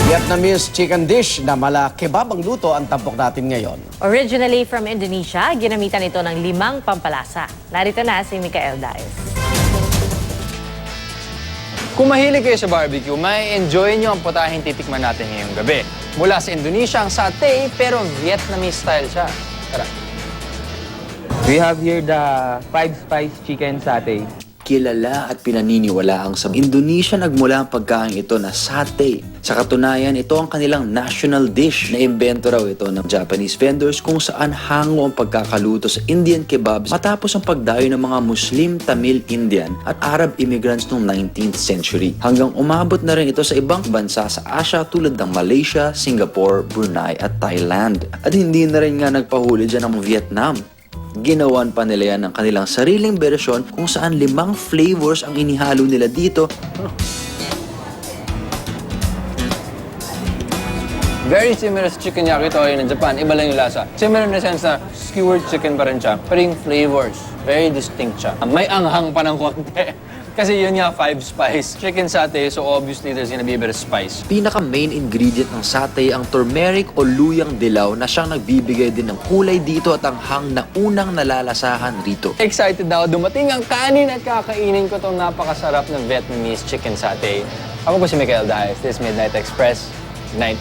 Vietnamese chicken dish na mala kebab ang luto ang tampok natin ngayon. Originally from Indonesia, ginamitan ito ng 5 pampalasa. Narito na si Mikael Daes. Kung mahilig kayo sa barbecue, may enjoy nyo ang putahing titikman natin ngayong gabi. Mula sa Indonesia ang satay, pero Vietnamese style siya. Tara. We have here the 5-spice chicken satay. Kilala at pinaniniwalaang sa Indonesia nagmula ang pagkain ito na satay. Sa katunayan, ito ang kanilang national dish. Naimbento raw ito ng Japanese vendors kung saan hango ang pagkakaluto sa Indian kebabs matapos ang pagdayo ng mga Muslim, Tamil, Indian at Arab immigrants noong 19th century. Hanggang umabot na rin ito sa ibang bansa sa Asia tulad ng Malaysia, Singapore, Brunei at Thailand. At hindi na rin nga nagpahuli dyan ang Vietnam. Ginawan pa nila yan ng kanilang sariling bersyon kung saan 5 flavors ang inihalo nila dito. Very similar sa chicken yakitori ng Japan. Iba lang yung lasa. Similar na sense na skewered chicken pa rin siya. Pero yung flavors, very distinct siya. May anghang pa ng konti. Kasi yun nga, 5-spice. Chicken satay, so obviously there's gonna be a bit of spice. Pinaka-main ingredient ng satay ang turmeric o luyang dilaw na siyang nagbibigay din ng kulay dito at ang hang na unang nalalasahan rito. Excited na ako dumating ang kanin at kakainin ko itong napakasarap na Vietnamese chicken satay. Ako po si Mikael Daes. This is Midnight Express. Good night.